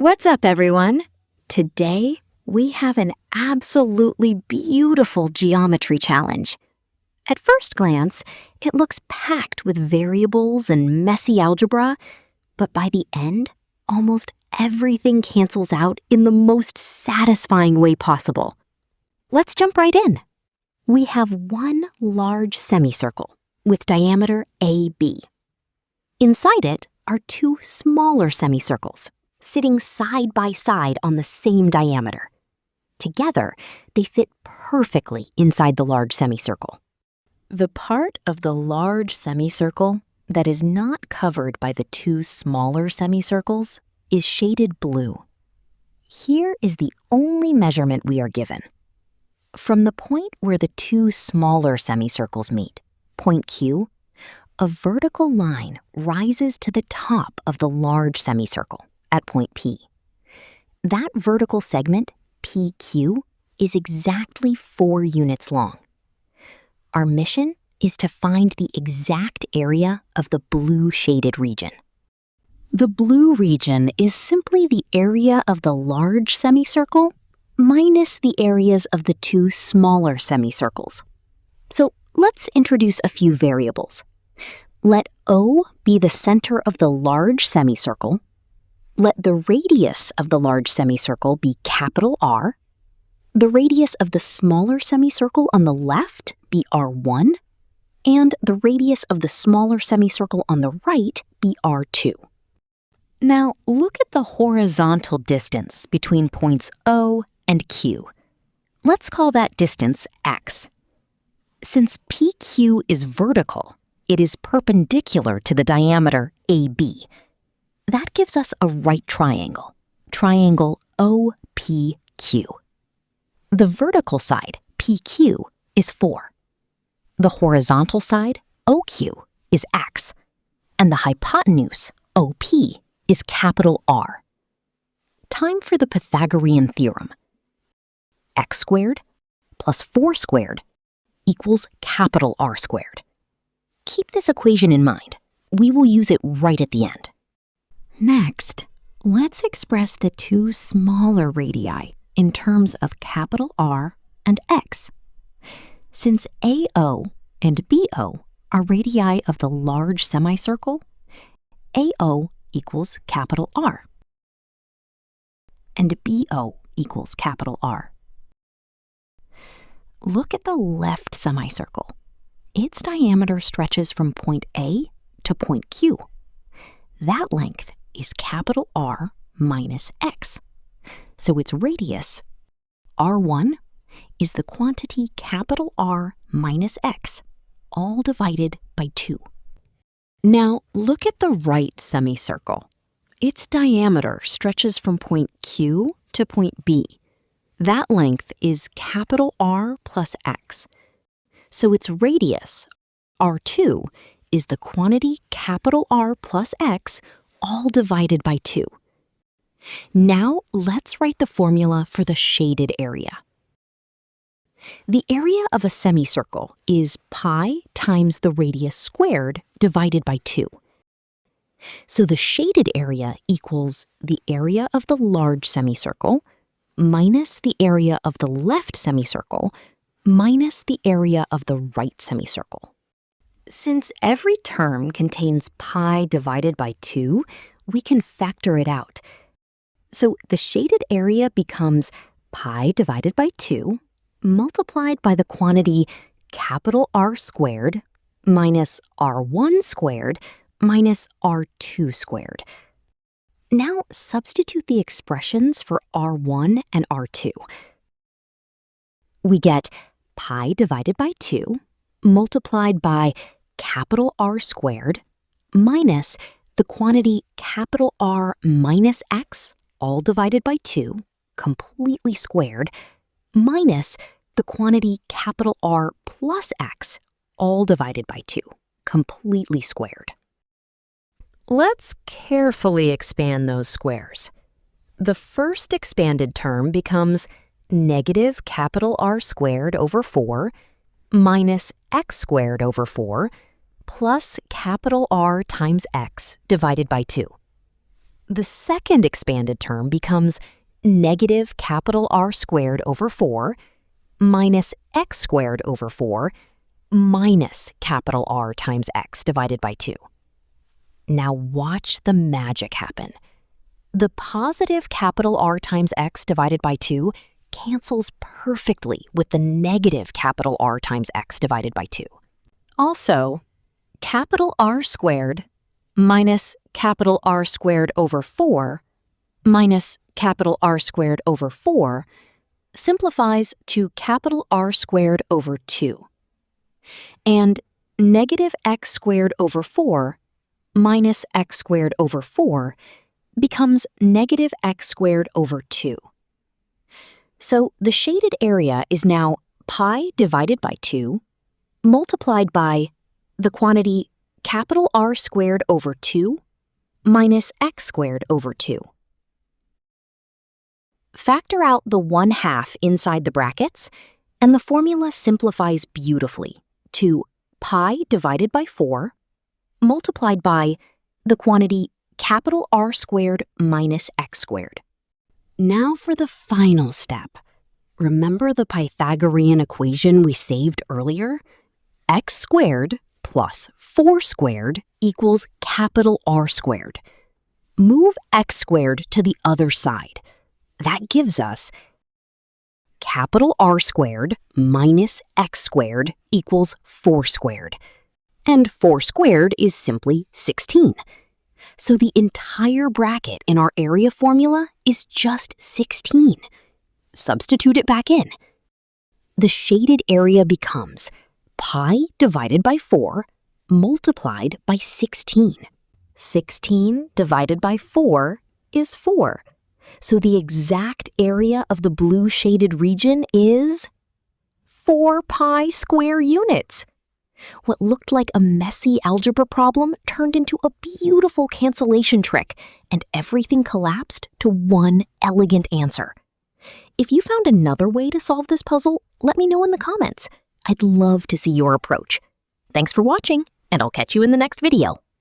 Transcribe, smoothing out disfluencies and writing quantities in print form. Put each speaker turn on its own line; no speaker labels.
What's up, everyone? Today, we have an absolutely beautiful geometry challenge. At first glance, it looks packed with variables and messy algebra, but by the end, almost everything cancels out in the most satisfying way possible. Let's jump right in. We have one large semicircle with diameter AB. Inside it are two smaller semicircles, sitting side by side on the same diameter. Together, they fit perfectly inside the large semicircle. The part of the large semicircle that is not covered by the two smaller semicircles is shaded blue. Here is the only measurement we are given. From the point where the two smaller semicircles meet, point Q, a vertical line rises to the top of the large semicircle at point P. That vertical segment, PQ, is exactly 4 units long. Our mission is to find the exact area of the blue shaded region. The blue region is simply the area of the large semicircle minus the areas of the two smaller semicircles. So let's introduce a few variables. Let O be the center of the large semicircle. Let the radius of the large semicircle be capital R. The radius of the smaller semicircle on the left be R1. And the radius of the smaller semicircle on the right be R2. Now look at the horizontal distance between points O and Q. Let's call that distance x. Since PQ is vertical, it is perpendicular to the diameter AB. That gives us a right triangle, triangle OPQ. The vertical side, PQ, is 4. The horizontal side, OQ, is x, and the hypotenuse, OP, is capital R. Time for the Pythagorean theorem. X squared plus 4 squared equals capital R squared. Keep this equation in mind. We will use it right at the end. Next, let's express the two smaller radii in terms of capital R and x. Since AO and BO are radii of the large semicircle, AO equals capital R, and BO equals capital R. Look at the left semicircle. Its diameter stretches from point A to point Q. That length is capital R minus x. So its radius, R1, is the quantity capital R minus x, all divided by 2. Now look at the right semicircle. Its diameter stretches from point Q to point B. That length is capital R plus x. So its radius, R2, is the quantity capital R plus x, all divided by 2. Now let's write the formula for the shaded area. The area of a semicircle is pi times the radius squared divided by 2. So the shaded area equals the area of the large semicircle minus the area of the left semicircle minus the area of the right semicircle. Since every term contains pi divided by 2, we can factor it out. So the shaded area becomes pi divided by 2 multiplied by the quantity capital R squared minus R1 squared minus R2 squared. Now substitute the expressions for R1 and R2. We get pi divided by 2 multiplied by capital R squared minus the quantity capital R minus x, all divided by 2, completely squared, minus the quantity capital R plus x, all divided by 2, completely squared. Let's carefully expand those squares. The first expanded term becomes negative capital R squared over 4 minus x squared over 4 plus capital R times x divided by 2. The second expanded term becomes negative capital R squared over 4 minus x squared over 4 minus capital R times x divided by 2. Now watch the magic happen. The positive capital R times x divided by 2 cancels perfectly with the negative capital R times x divided by 2. Also, capital R squared minus capital R squared over 4 minus capital R squared over 4 simplifies to capital R squared over 2. And negative x squared over 4 minus x squared over 4 becomes negative x squared over 2. So the shaded area is now pi divided by 2 multiplied by the quantity capital R squared over 2 minus x squared over 2. Factor out the 1/2 inside the brackets, and the formula simplifies beautifully to pi divided by 4 multiplied by the quantity capital R squared minus x squared. Now for the final step. Remember the Pythagorean equation we saved earlier? X squared plus 4 squared equals capital R squared. Move x squared to the other side. That gives us capital R squared minus x squared equals 4 squared. And 4 squared is simply 16. So the entire bracket in our area formula is just 16. Substitute it back in. The shaded area becomes pi divided by 4 multiplied by 16. 16 divided by 4 is 4. So the exact area of the blue shaded region is 4 pi square units. What looked like a messy algebra problem turned into a beautiful cancellation trick, and everything collapsed to one elegant answer. If you found another way to solve this puzzle, let me know in the comments. I'd love to see your approach. Thanks for watching, and I'll catch you in the next video.